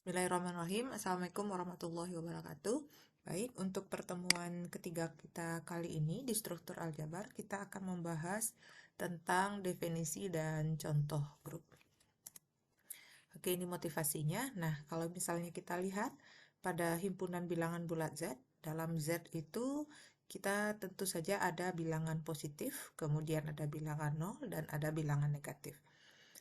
Bismillahirrahmanirrahim. Assalamualaikum warahmatullahi wabarakatuh. Baik, untuk pertemuan ketiga kita kali ini di struktur aljabar, kita akan membahas tentang definisi dan contoh grup. Oke, ini motivasinya. Nah, kalau misalnya kita lihat pada himpunan bilangan bulat Z, dalam Z itu kita tentu saja ada bilangan positif, kemudian ada bilangan 0, dan ada bilangan negatif.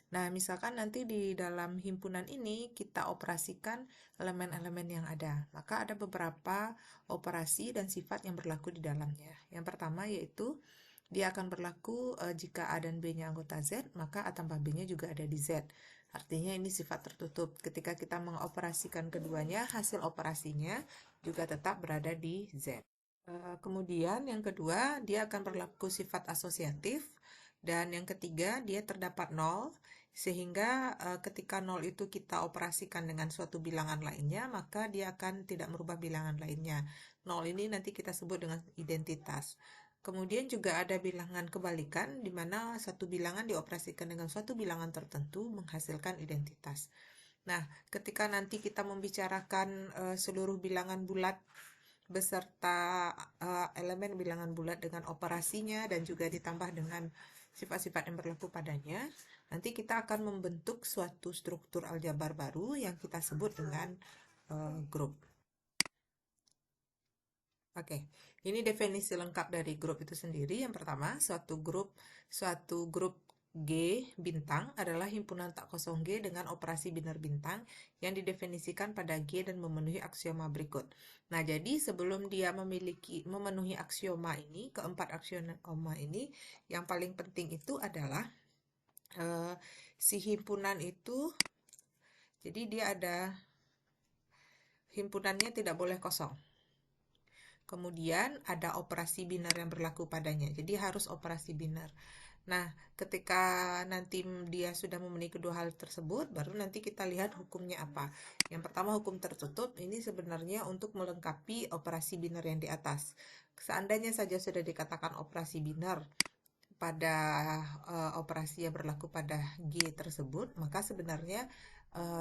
Nah, misalkan nanti di dalam himpunan ini kita operasikan elemen-elemen yang ada. Maka ada beberapa operasi dan sifat yang berlaku di dalamnya. Yang pertama yaitu dia akan berlaku jika A dan B-nya anggota Z, maka A tambah B-nya juga ada di Z. Artinya ini sifat tertutup. Ketika kita mengoperasikan keduanya, hasil operasinya juga tetap berada di Z. Kemudian yang kedua, dia akan berlaku sifat asosiatif. Dan yang ketiga, dia terdapat 0, sehingga ketika 0 itu kita operasikan dengan suatu bilangan lainnya, maka dia akan tidak merubah bilangan lainnya. 0 ini nanti kita sebut dengan identitas. Kemudian juga ada bilangan kebalikan, di mana satu bilangan dioperasikan dengan suatu bilangan tertentu menghasilkan identitas. Nah, ketika nanti kita membicarakan seluruh bilangan bulat beserta elemen bilangan bulat dengan operasinya dan juga ditambah dengan sifat-sifat yang berlaku padanya, nanti kita akan membentuk suatu struktur aljabar baru yang kita sebut dengan grup. Oke, ini definisi lengkap dari grup itu sendiri. Yang pertama, suatu grup G bintang adalah himpunan tak kosong G dengan operasi binar bintang yang didefinisikan pada G dan memenuhi aksioma berikut. Nah, jadi sebelum dia memenuhi aksioma ini, keempat aksioma ini, yang paling penting itu adalah si himpunan itu, jadi dia ada himpunannya tidak boleh kosong. Kemudian ada operasi binar yang berlaku padanya. Jadi harus operasi binar. Nah, ketika nanti dia sudah memenuhi kedua hal tersebut, baru nanti kita lihat hukumnya apa. Yang pertama, hukum tertutup. Ini sebenarnya untuk melengkapi operasi binar yang di atas. Seandainya saja sudah dikatakan operasi binar pada operasi yang berlaku pada G tersebut, maka sebenarnya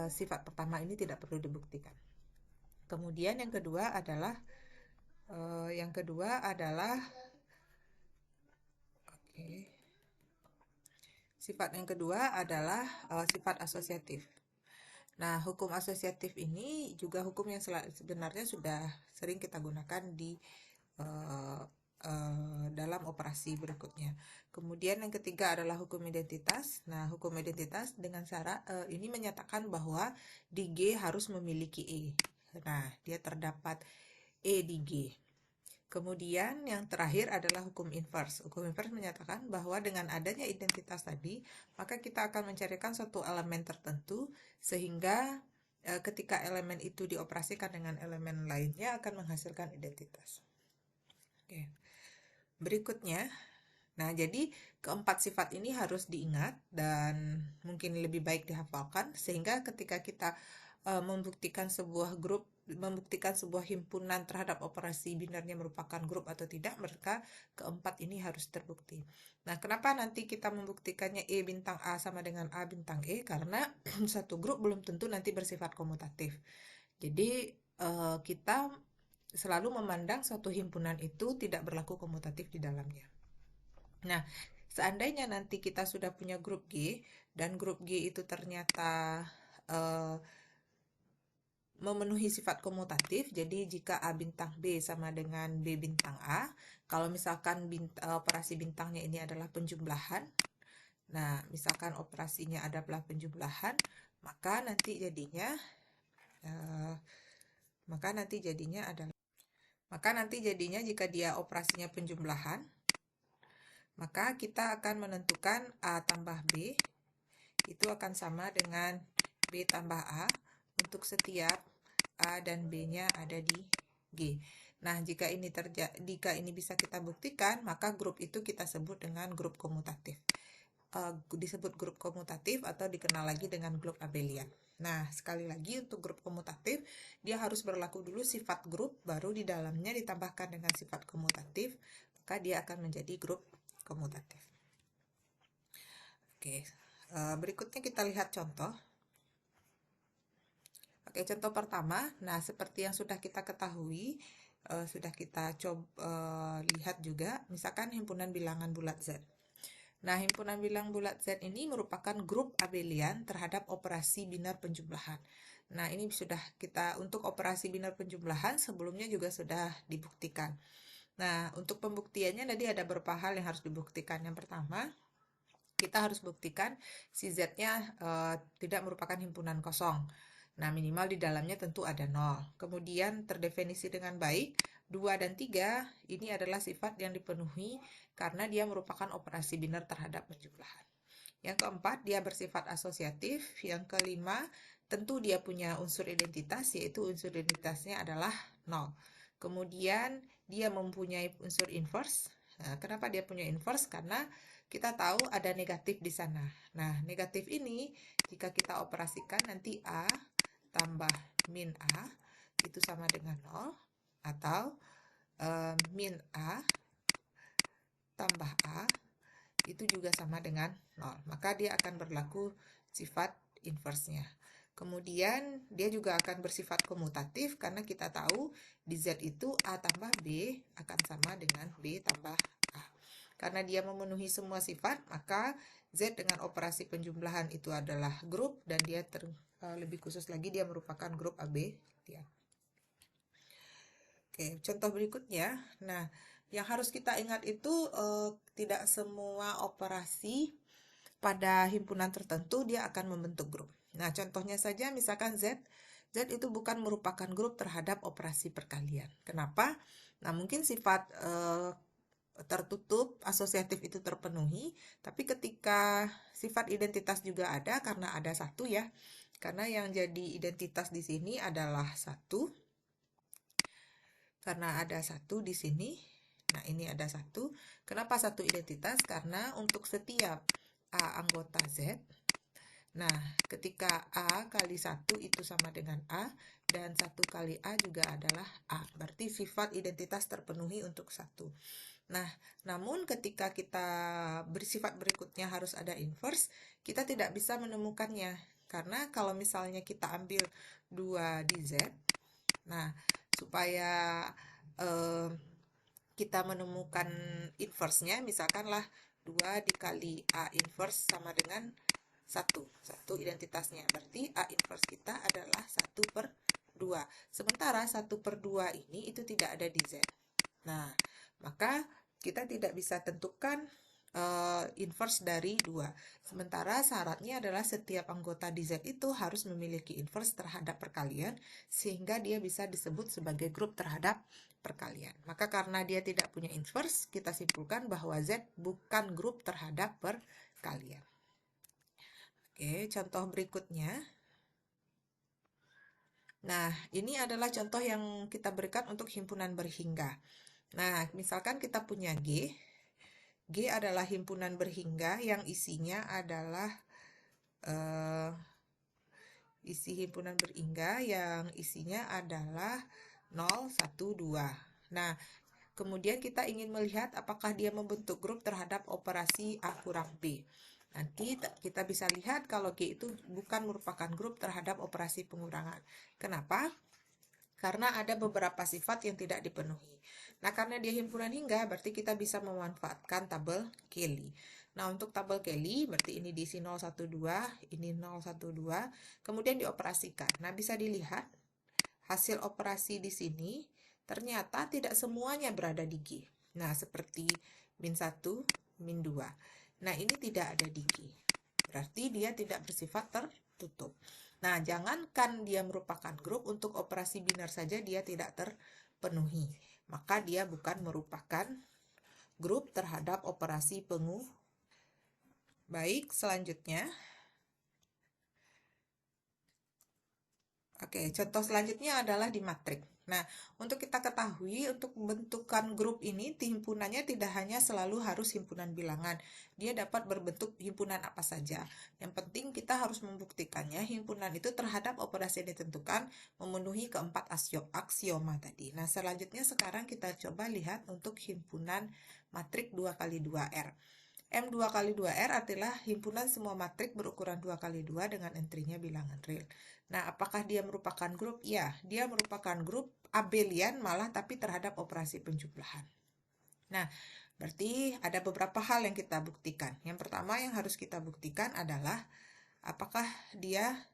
sifat pertama ini tidak perlu dibuktikan. Kemudian yang kedua adalah sifat yang kedua adalah sifat asosiatif. Nah, hukum asosiatif ini juga hukum yang sebenarnya sudah sering kita gunakan di dalam operasi berikutnya. Kemudian yang ketiga adalah hukum identitas. Nah, hukum identitas dengan syarat ini menyatakan bahwa di G harus memiliki E. Nah, dia terdapat E di G. Kemudian yang terakhir adalah hukum inverse. Hukum inverse menyatakan bahwa dengan adanya identitas tadi, maka kita akan mencarikan suatu elemen tertentu sehingga ketika elemen itu dioperasikan dengan elemen lainnya akan menghasilkan identitas. Oke. Berikutnya, nah jadi keempat sifat ini harus diingat dan mungkin lebih baik dihafalkan sehingga ketika kita membuktikan sebuah himpunan terhadap operasi binarnya merupakan grup atau tidak, maka keempat ini harus terbukti. Nah, kenapa nanti kita membuktikannya E bintang A sama dengan A bintang E? Karena satu grup belum tentu nanti bersifat komutatif. Jadi kita selalu memandang suatu himpunan itu tidak berlaku komutatif di dalamnya. Nah, seandainya nanti kita sudah punya grup G dan grup G itu ternyata memenuhi sifat komutatif, jadi jika A bintang B sama dengan B bintang A, kalau misalkan operasi bintangnya ini adalah penjumlahan, nah misalkan operasinya adalah penjumlahan, maka nanti jadinya jika dia operasinya penjumlahan, maka kita akan menentukan A tambah B itu akan sama dengan B tambah A untuk setiap A dan B-nya ada di G. Nah, jika ini bisa kita buktikan, maka grup itu kita sebut dengan grup komutatif. Disebut grup komutatif atau dikenal lagi dengan grup abelian. Nah, sekali lagi untuk grup komutatif, dia harus berlaku dulu sifat grup, baru di dalamnya ditambahkan dengan sifat komutatif, maka dia akan menjadi grup komutatif. Oke, berikutnya kita lihat contoh. Oke, contoh pertama, nah seperti yang sudah kita ketahui, sudah kita coba lihat juga, misalkan himpunan bilangan bulat Z. Nah, himpunan bilang bulat Z ini merupakan grup abelian terhadap operasi binar penjumlahan. Nah, ini sudah kita untuk operasi binar penjumlahan sebelumnya juga sudah dibuktikan. Nah, untuk pembuktiannya tadi ada beberapa hal yang harus dibuktikan. Yang pertama, kita harus buktikan si Z-nya tidak merupakan himpunan kosong. Nah, minimal di dalamnya tentu ada 0. Kemudian terdefinisi dengan baik, 2 dan 3 ini adalah sifat yang dipenuhi karena dia merupakan operasi binar terhadap penjumlahan. Yang keempat, dia bersifat asosiatif. Yang kelima, tentu dia punya unsur identitas, yaitu unsur identitasnya adalah 0. Kemudian, dia mempunyai unsur inverse. Nah, kenapa dia punya inverse? Karena kita tahu ada negatif di sana. Nah, negatif ini jika kita operasikan nanti A tambah min A itu sama dengan 0, atau min A tambah A itu juga sama dengan 0. Maka dia akan berlaku sifat inverse-nya. Kemudian dia juga akan bersifat komutatif karena kita tahu di Z itu A tambah B akan sama dengan B tambah A. Karena dia memenuhi semua sifat, maka Z dengan operasi penjumlahan itu adalah grup, dan dia lebih khusus lagi dia merupakan grup abelian. Oke, contoh berikutnya. Nah, yang harus kita ingat itu tidak semua operasi pada himpunan tertentu dia akan membentuk grup. Nah, contohnya saja misalkan Z. Z itu bukan merupakan grup terhadap operasi perkalian. Kenapa? Nah, mungkin sifat tertutup asosiatif itu terpenuhi, tapi ketika sifat identitas juga ada karena ada satu ya. Karena yang jadi identitas di sini adalah satu. Karena ada satu di sini. Nah, ini ada satu. Kenapa satu identitas? Karena untuk setiap A anggota Z, nah, ketika A kali 1 itu sama dengan A, dan 1 kali A juga adalah A. Berarti sifat identitas terpenuhi untuk 1. Nah, namun ketika kita bersifat berikutnya harus ada inverse, kita tidak bisa menemukannya. Karena kalau misalnya kita ambil 2 di Z, nah, supaya kita menemukan inverse-nya, misalkanlah 2 dikali A inverse sama dengan 1 identitasnya. Berarti A inverse kita adalah 1/2. Sementara 1/2 ini itu tidak ada di Z. Nah, maka kita tidak bisa tentukan inverse dari 2. Sementara syaratnya adalah setiap anggota di Z itu harus memiliki inverse terhadap perkalian, sehingga dia bisa disebut sebagai grup terhadap perkalian. Maka karena dia tidak punya inverse, kita simpulkan bahwa Z bukan grup terhadap perkalian. Oke, contoh berikutnya. Nah, ini adalah contoh yang kita berikan untuk himpunan berhingga. Nah, misalkan kita punya G. G adalah himpunan berhingga yang isinya adalah isi himpunan berhingga yang isinya adalah 0, 1, 2. Nah, kemudian kita ingin melihat apakah dia membentuk grup terhadap operasi A kurang B. Nanti kita bisa lihat kalau G itu bukan merupakan grup terhadap operasi pengurangan. Kenapa? Karena ada beberapa sifat yang tidak dipenuhi. Nah, karena dia himpunan hingga, berarti kita bisa memanfaatkan tabel Kelly. Nah, untuk tabel Kelly, berarti ini diisi 012, ini 012, kemudian dioperasikan. Nah, bisa dilihat hasil operasi di sini ternyata tidak semuanya berada di G. Nah, seperti min 1, min 2. Nah, ini tidak ada di G. Berarti dia tidak bersifat tertutup. Nah, jangankan dia merupakan grup, untuk operasi binar saja dia tidak terpenuhi. Maka dia bukan merupakan grup terhadap operasi pengurangan. Baik, selanjutnya. Oke, contoh selanjutnya adalah di matrik. Nah, untuk kita ketahui, untuk membentukkan grup ini, himpunannya tidak hanya selalu harus himpunan bilangan. Dia dapat berbentuk himpunan apa saja. Yang penting kita harus membuktikannya, himpunan itu terhadap operasi yang ditentukan memenuhi keempat aksioma tadi. Nah, selanjutnya sekarang kita coba lihat untuk himpunan matrik 2 kali 2R. M2 kali 2R adalah himpunan semua matrik berukuran 2 kali 2 dengan entry-nya bilangan real. Nah, apakah dia merupakan grup? Ya, dia merupakan grup abelian malah tapi terhadap operasi penjumlahan. Nah, berarti ada beberapa hal yang kita buktikan. Yang pertama yang harus kita buktikan adalah apakah dia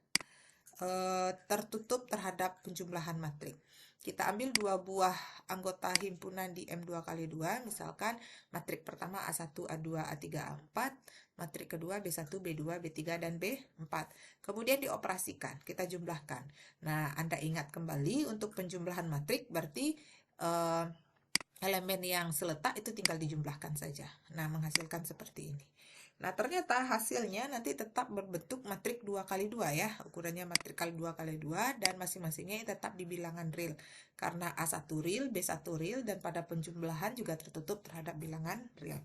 tertutup terhadap penjumlahan matrik. Kita ambil dua buah anggota himpunan di M2 kali 2, misalkan matrik pertama A1, A2, A3, A4, matrik kedua B1, B2, B3, dan B4. Kemudian dioperasikan, kita jumlahkan. Nah, Anda ingat kembali untuk penjumlahan matrik berarti elemen yang seletak itu tinggal dijumlahkan saja. Nah, menghasilkan seperti ini. Nah, ternyata hasilnya nanti tetap berbentuk matrik 2 kali 2 ya. Ukurannya matrik kali 2 kali 2 dan masing-masingnya tetap di bilangan real. Karena A1 real, B1 real, dan pada penjumlahan juga tertutup terhadap bilangan real.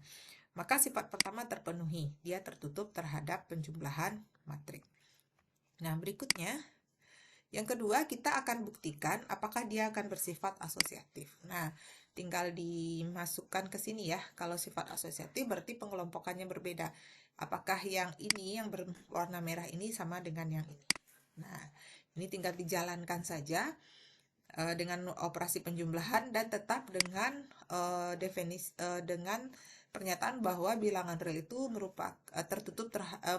Maka sifat pertama terpenuhi. Dia tertutup terhadap penjumlahan matrik. Nah, berikutnya yang kedua, kita akan buktikan apakah dia akan bersifat asosiatif. Nah, tinggal dimasukkan ke sini ya. Kalau sifat asosiatif berarti pengelompokannya berbeda. Apakah yang ini, yang berwarna merah ini sama dengan yang ini. Nah, ini tinggal dijalankan saja dengan operasi penjumlahan dan tetap dengan dengan pernyataan bahwa bilangan real itu merupakan tertutup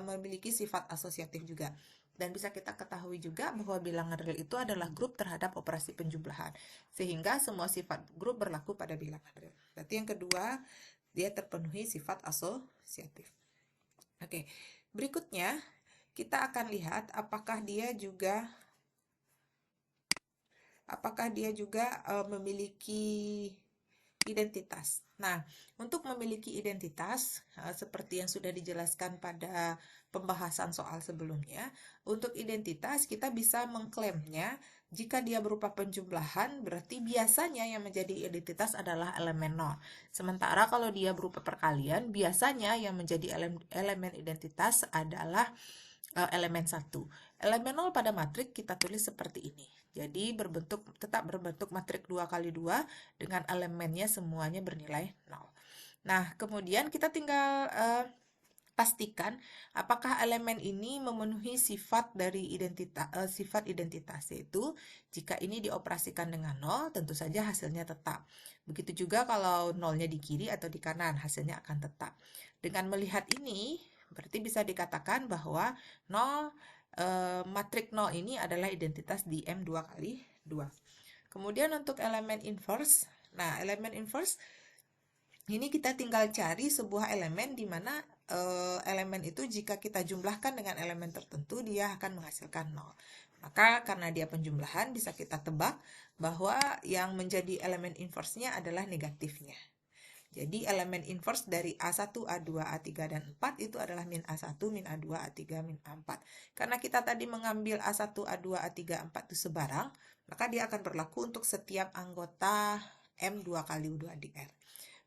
memiliki sifat asosiatif juga. Dan bisa kita ketahui juga bahwa bilangan real itu adalah grup terhadap operasi penjumlahan. Sehingga semua sifat grup berlaku pada bilangan real. Berarti yang kedua, dia terpenuhi sifat asosiatif. Oke, berikutnya kita akan lihat apakah dia juga memiliki identitas. Nah, untuk memiliki identitas, seperti yang sudah dijelaskan pada pembahasan soal sebelumnya, untuk identitas kita bisa mengklaimnya jika dia berupa penjumlahan, berarti biasanya yang menjadi identitas adalah elemen 0. Sementara kalau dia berupa perkalian, biasanya yang menjadi elemen identitas adalah elemen 1. Elemen 0 pada matrik kita tulis seperti ini. Jadi tetap berbentuk matrik 2 kali 2 dengan elemennya semuanya bernilai 0. Nah, kemudian kita tinggal pastikan apakah elemen ini memenuhi sifat dari sifat identitas, yaitu jika ini dioperasikan dengan 0, tentu saja hasilnya tetap. Begitu juga kalau nolnya di kiri atau di kanan, hasilnya akan tetap. Dengan melihat ini, berarti bisa dikatakan bahwa 0 matrik 0 ini adalah identitas di M2 kali 2. Kemudian untuk elemen inverse, nah elemen inverse ini kita tinggal cari sebuah elemen di mana elemen itu jika kita jumlahkan dengan elemen tertentu dia akan menghasilkan 0. Maka karena dia penjumlahan bisa kita tebak bahwa yang menjadi elemen inverse-nya adalah negatifnya. Jadi elemen inverse dari A1, A2, A3, dan 4 itu adalah min A1, min A2, A3, min A4. Karena kita tadi mengambil A1, A2, A3, A4 itu sebarang, maka dia akan berlaku untuk setiap anggota M2 kali 2 di R.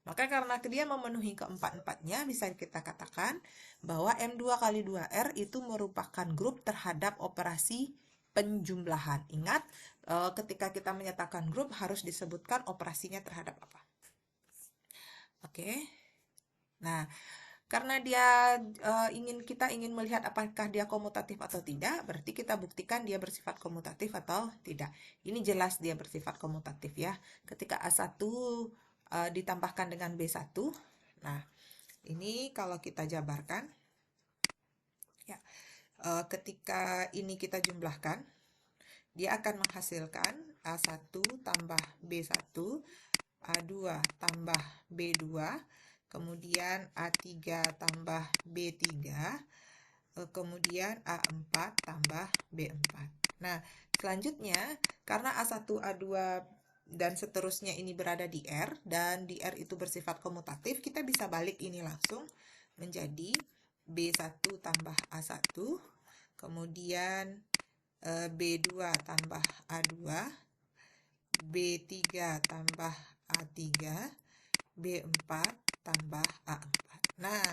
Maka karena dia memenuhi keempat-empatnya, bisa kita katakan bahwa M2 kali 2R itu merupakan grup terhadap operasi penjumlahan. Ingat, ketika kita menyatakan grup harus disebutkan operasinya terhadap apa. Oke. Nah, karena kita ingin melihat apakah dia komutatif atau tidak, berarti kita buktikan dia bersifat komutatif atau tidak. Ini jelas dia bersifat komutatif ya. Ketika A1 ditambahkan dengan B1. Nah, ini kalau kita jabarkan ya. Ketika ini kita jumlahkan, dia akan menghasilkan A1 tambah B1, A2 tambah B2, kemudian A3 tambah B3, kemudian A4 tambah B4. Nah, selanjutnya karena A1, A2 dan seterusnya ini berada di R, dan di R itu bersifat komutatif, kita bisa balik ini langsung menjadi B1 tambah A1, kemudian B2 tambah A2, B3 tambah A3, B4 tambah A4. Nah,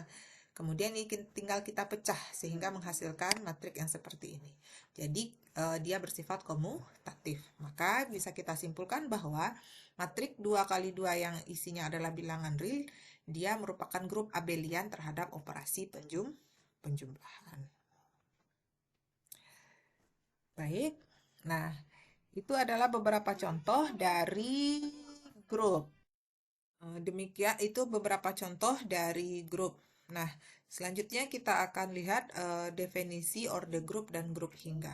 Kemudian ini tinggal kita pecah sehingga menghasilkan matriks yang seperti ini. Jadi dia bersifat komutatif. Maka bisa kita simpulkan bahwa matriks 2 kali 2 yang isinya adalah bilangan real, dia merupakan grup abelian terhadap operasi penjumlahan. Baik, nah itu adalah beberapa contoh dari grup. Demikian itu beberapa contoh dari grup. Nah, selanjutnya kita akan lihat definisi orde grup dan grup hingga.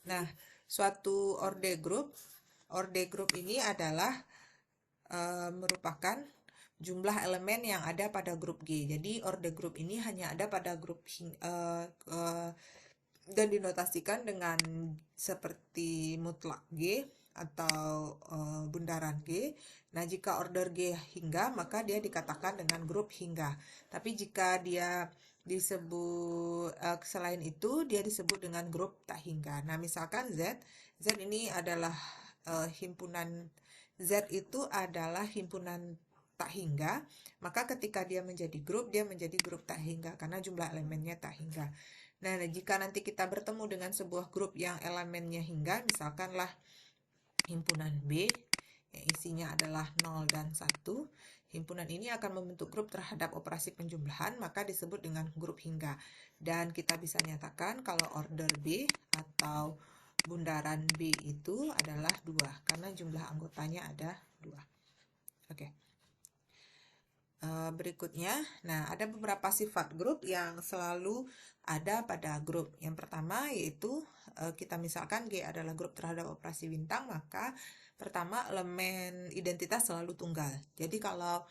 Nah, suatu orde grup ini adalah merupakan jumlah elemen yang ada pada grup G. Jadi orde grup ini hanya ada pada grup dan dinotasikan dengan seperti mutlak G atau bundaran G. Nah, jika order G hingga, maka dia dikatakan dengan grup hingga. Tapi jika dia disebut selain itu, dia disebut dengan grup tak hingga. Nah, misalkan Z ini adalah himpunan Z itu adalah himpunan tak hingga, maka ketika dia menjadi grup tak hingga karena jumlah elemennya tak hingga. Nah, jika nanti kita bertemu dengan sebuah grup yang elemennya hingga, misalkanlah himpunan B yang isinya adalah 0 dan 1, himpunan ini akan membentuk grup terhadap operasi penjumlahan, maka disebut dengan grup hingga. Dan kita bisa nyatakan kalau order B atau bundaran B itu adalah 2, karena jumlah anggotanya ada 2. Oke. Berikutnya, nah ada beberapa sifat grup yang selalu ada pada grup. Yang pertama yaitu kita misalkan G adalah grup terhadap operasi bintang, maka pertama elemen identitas selalu tunggal. Jadi kalau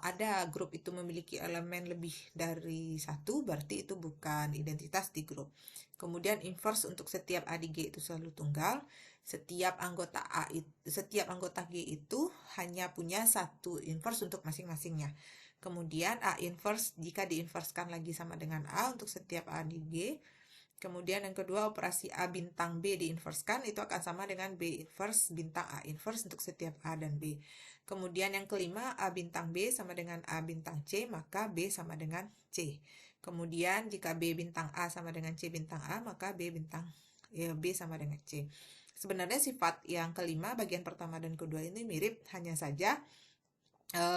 ada grup itu memiliki elemen lebih dari 1, berarti itu bukan identitas di grup. Kemudian inverse untuk setiap A di G itu selalu tunggal. Setiap anggota G itu hanya punya satu inverse untuk masing-masingnya. Kemudian A inverse jika diinverskan lagi sama dengan A untuk setiap A di G. Kemudian yang kedua, operasi A bintang B diinverskan itu akan sama dengan B inverse bintang A inverse untuk setiap A dan B. Kemudian yang kelima, A bintang B sama dengan A bintang C, maka B sama dengan C. Kemudian jika B bintang A sama dengan C bintang A, maka B sama dengan C. Sebenarnya sifat yang kelima, bagian pertama dan kedua ini mirip, hanya saja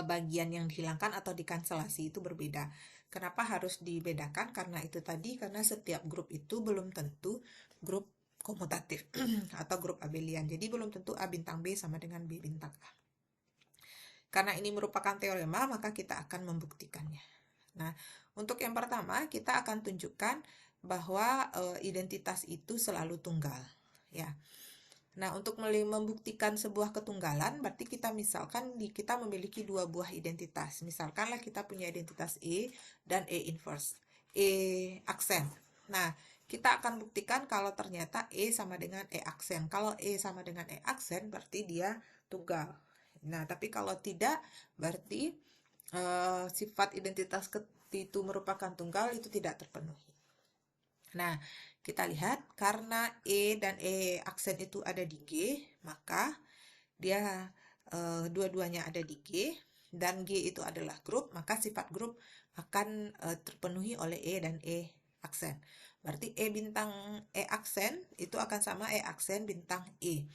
bagian yang dihilangkan atau dikanselasi itu berbeda. Kenapa harus dibedakan? Karena itu tadi, karena setiap grup itu belum tentu grup komutatif atau grup abelian. Jadi belum tentu A bintang B sama dengan B bintang A. Karena ini merupakan teorema, maka kita akan membuktikannya. Nah, untuk yang pertama kita akan tunjukkan bahwa identitas itu selalu tunggal, ya. Nah, untuk membuktikan sebuah ketunggalan, berarti kita misalkan kita memiliki dua buah identitas. Misalkanlah kita punya identitas E dan E inverse, E aksen. Nah, kita akan buktikan kalau ternyata E sama dengan E aksen. Kalau E sama dengan E aksen, berarti dia tunggal. Nah, tapi kalau tidak, berarti sifat identitas itu merupakan tunggal, itu tidak terpenuhi. Nah, kita lihat karena E dan E aksen itu ada di G, maka dia dua-duanya ada di G, dan G itu adalah grup, maka sifat grup akan terpenuhi oleh E dan E aksen. Berarti E bintang E aksen itu akan sama E aksen bintang E.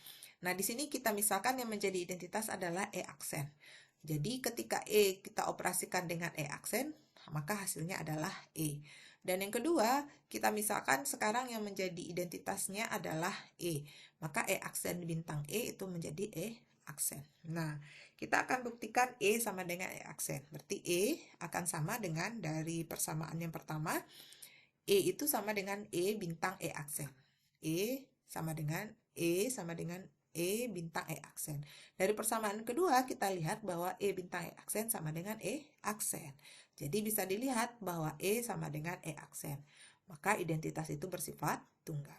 Nah, di sini kita misalkan yang menjadi identitas adalah E aksen. Jadi ketika E kita operasikan dengan E aksen, maka hasilnya adalah E. Dan yang kedua, kita misalkan sekarang yang menjadi identitasnya adalah E. Maka E aksen bintang E itu menjadi E aksen. Nah, kita akan buktikan E sama dengan E aksen. Berarti E akan sama dengan dari persamaan yang pertama. E itu sama dengan E bintang E aksen. E sama dengan E bintang E aksen. Dari persamaan kedua kita lihat bahwa E bintang E aksen sama dengan E aksen. Jadi bisa dilihat bahwa E sama dengan E aksen. Maka identitas itu bersifat tunggal.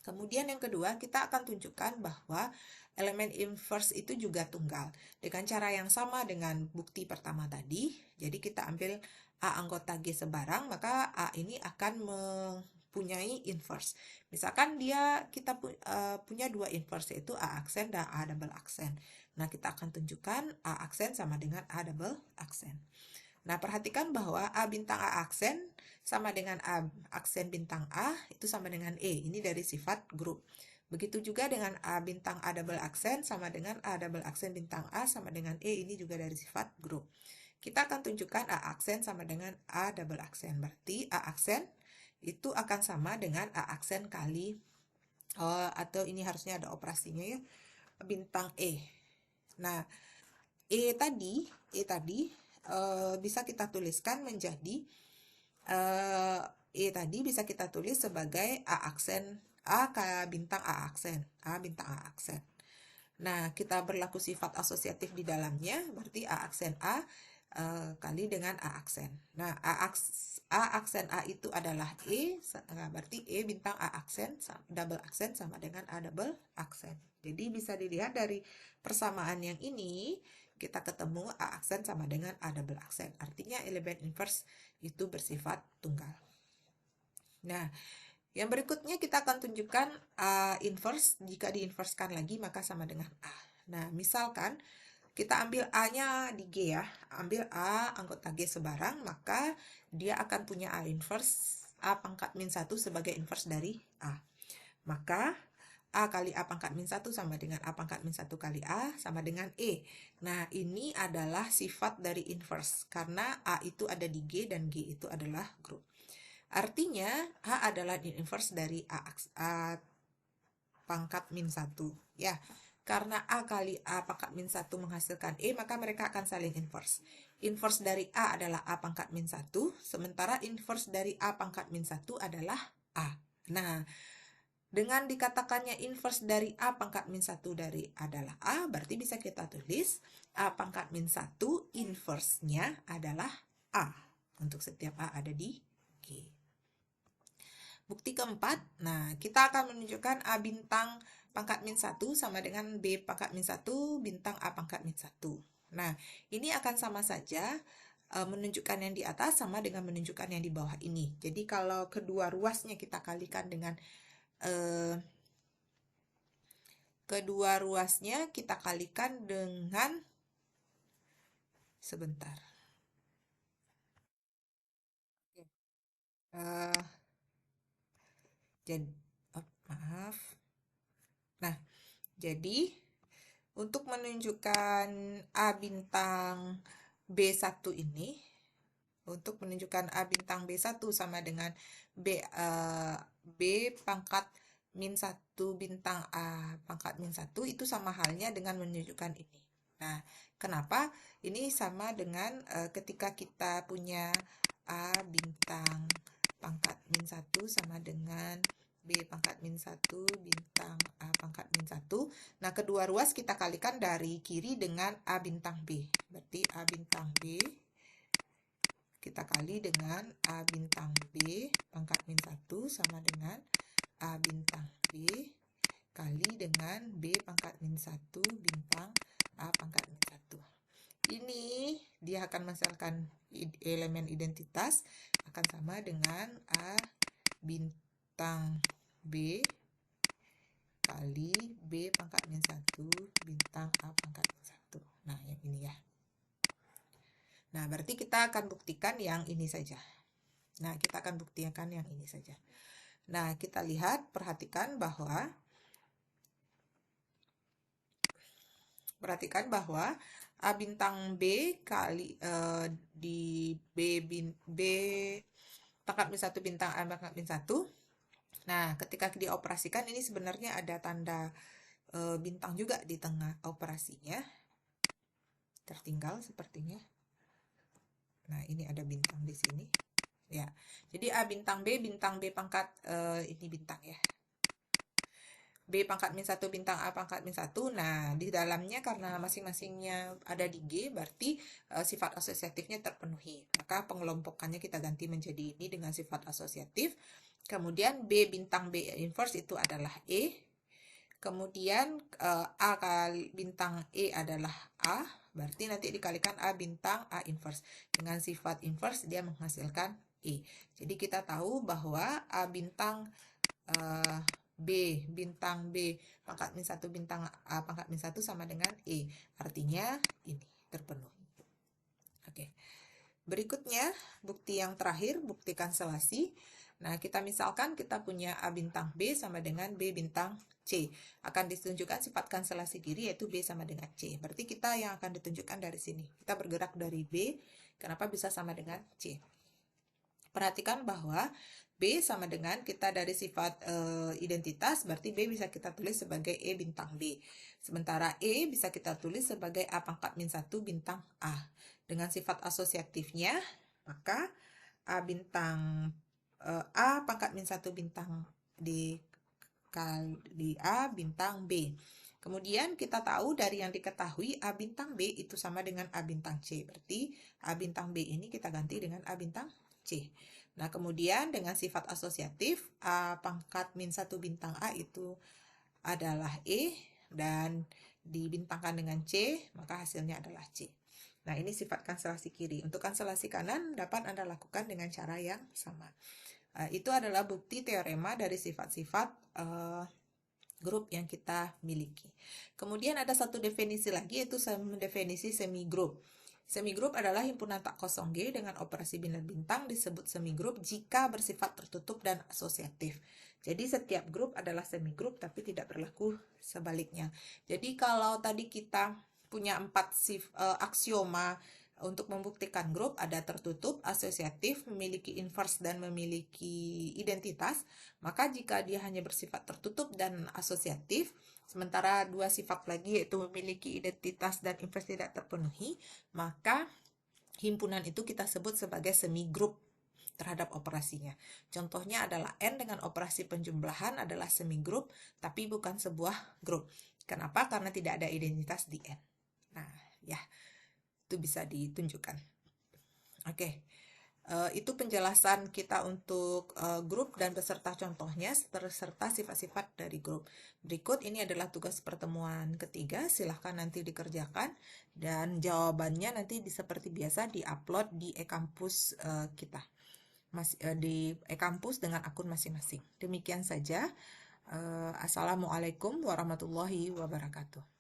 Kemudian yang kedua, kita akan tunjukkan bahwa elemen inverse itu juga tunggal. Dengan cara yang sama dengan bukti pertama tadi, jadi kita ambil A anggota G sebarang, maka A ini akan mempunyai inverse. Misalkan kita punya dua inverse, yaitu A aksen dan A double aksen. Nah, kita akan tunjukkan A aksen sama dengan A double aksen. Nah, perhatikan bahwa A bintang A aksen sama dengan A aksen bintang A itu sama dengan E. Ini dari sifat grup. Begitu juga dengan A bintang A double aksen sama dengan A double aksen bintang A sama dengan E. Ini juga dari sifat grup. Kita akan tunjukkan A aksen sama dengan A double aksen. Berarti A aksen itu akan sama dengan A aksen kali, atau ini harusnya ada operasinya ya, bintang E. Nah, E tadi bisa kita tuliskan menjadi E tadi bisa kita tulis sebagai A aksen A bintang A aksen, A bintang A aksen. Nah, kita berlaku sifat asosiatif di dalamnya, berarti A aksen A kali dengan A aksen. Nah, A aksen A itu adalah E, berarti E bintang A aksen double aksen sama dengan A double aksen. Jadi bisa dilihat dari persamaan yang ini, kita ketemu A aksen sama dengan A double aksen. Artinya elemen inverse itu bersifat tunggal. Nah, yang berikutnya kita akan tunjukkan A inverse. Jika diinverskan lagi maka sama dengan A. Nah, misalkan kita ambil A-nya di G ya. Ambil A anggota G sebarang, maka dia akan punya A inverse A pangkat min 1 sebagai inverse dari A. Maka A kali A pangkat min 1 sama dengan A pangkat min 1 kali A sama dengan E. Nah, ini adalah sifat dari inverse. Karena A itu ada di G dan G itu adalah grup. Artinya, A adalah inverse dari A pangkat min 1. Ya, karena A kali A pangkat min 1 menghasilkan E, maka mereka akan saling inverse. Inverse dari A adalah A pangkat min 1, sementara inverse dari A pangkat min 1 adalah A. Nah, dengan dikatakannya inverse dari A pangkat min 1 dari adalah A, berarti bisa kita tulis A pangkat min 1 inverse-nya adalah A. Untuk setiap A ada di G. Bukti keempat, nah kita akan menunjukkan A bintang pangkat min 1 sama dengan B pangkat min 1 bintang A pangkat min 1. Nah, ini akan sama saja menunjukkan yang di atas sama dengan menunjukkan yang di bawah ini. Jadi kalau kedua ruasnya kita kalikan dengan sebentar. Maaf. Nah, jadi untuk menunjukkan A bintang B1 ini, untuk menunjukkan A bintang B1 sama dengan B pangkat min 1 bintang A pangkat min 1 itu sama halnya dengan menunjukkan ini. Nah, kenapa? Ini sama dengan ketika kita punya A bintang pangkat min 1 sama dengan B pangkat min 1 bintang A pangkat min 1. Nah, kedua ruas kita kalikan dari kiri dengan A bintang B. Berarti A bintang B kita kali dengan A bintang B pangkat min 1 sama dengan A bintang B kali dengan B pangkat min 1 bintang A pangkat min 1. Ini dia akan menghasilkan elemen identitas akan sama dengan A bintang B kali B pangkat min 1 bintang A pangkat min 1. Nah, yang ini ya. Nah, berarti kita akan buktikan yang ini saja. Nah, kita akan buktikan yang ini saja. Nah, kita lihat, perhatikan bahwa A bintang B kali di B pangkat min 1 bintang A pangkat min 1. Nah, ketika dioperasikan ini sebenarnya ada tanda bintang juga di tengah operasinya. Tertinggal sepertinya. Nah, ini ada bintang di sini. Ya, jadi A bintang B pangkat ini bintang ya. B pangkat min 1 bintang A pangkat min 1. Nah, di dalamnya karena masing-masingnya ada di G, berarti sifat asosiatifnya terpenuhi. Maka pengelompokannya kita ganti menjadi ini dengan sifat asosiatif. Kemudian B bintang B inverse itu adalah E. Kemudian A kali bintang E adalah A. Berarti nanti dikalikan A bintang A inverse. Dengan sifat inverse dia menghasilkan E. Jadi kita tahu bahwa A bintang B bintang B pangkat min 1 bintang A pangkat min 1 sama dengan E. Artinya ini terpenuhi. Oke. Berikutnya, bukti yang terakhir, bukti kanselasi. Nah, kita misalkan kita punya A bintang B sama dengan B bintang C. Akan ditunjukkan sifat kanselasi kiri yaitu B sama dengan C. Berarti kita yang akan ditunjukkan dari sini. Kita bergerak dari B, kenapa bisa sama dengan C? Perhatikan bahwa B sama dengan kita dari sifat identitas, berarti B bisa kita tulis sebagai E bintang B. Sementara E bisa kita tulis sebagai A pangkat min 1 bintang A. Dengan sifat asosiatifnya, maka A bintang A pangkat min 1 bintang dikali A bintang B. Kemudian kita tahu dari yang diketahui A bintang B itu sama dengan A bintang C. Berarti A bintang B ini kita ganti dengan A bintang C. Nah, kemudian dengan sifat asosiatif, A pangkat min 1 bintang A itu adalah E, dan dibintangkan dengan C, maka hasilnya adalah C. Nah, ini sifat kanselasi kiri. Untuk kanselasi kanan dapat Anda lakukan dengan cara yang sama. Itu adalah bukti teorema dari sifat-sifat grup yang kita miliki. Kemudian ada satu definisi lagi, yaitu definisi semigrup. Semigrup adalah himpunan tak kosong G dengan operasi binar bintang disebut semigrup jika bersifat tertutup dan asosiatif. Jadi setiap grup adalah semigrup tapi tidak berlaku sebaliknya. Jadi kalau tadi kita punya 4 aksioma untuk membuktikan grup, ada tertutup, asosiatif, memiliki inverse dan memiliki identitas, maka jika dia hanya bersifat tertutup dan asosiatif, sementara dua sifat lagi yaitu memiliki identitas dan inverse tidak terpenuhi, maka himpunan itu kita sebut sebagai semigrup terhadap operasinya. Contohnya adalah N dengan operasi penjumlahan adalah semigrup, tapi bukan sebuah grup. Kenapa? Karena tidak ada identitas di N. Nah, ya, itu bisa ditunjukkan. Oke. Itu penjelasan kita untuk grup dan beserta contohnya serta sifat-sifat dari grup. Berikut ini adalah tugas pertemuan ketiga, silahkan nanti dikerjakan dan jawabannya nanti seperti biasa diupload di e-kampus kita, di e-kampus dengan akun masing-masing. Demikian saja. Assalamualaikum warahmatullahi wabarakatuh.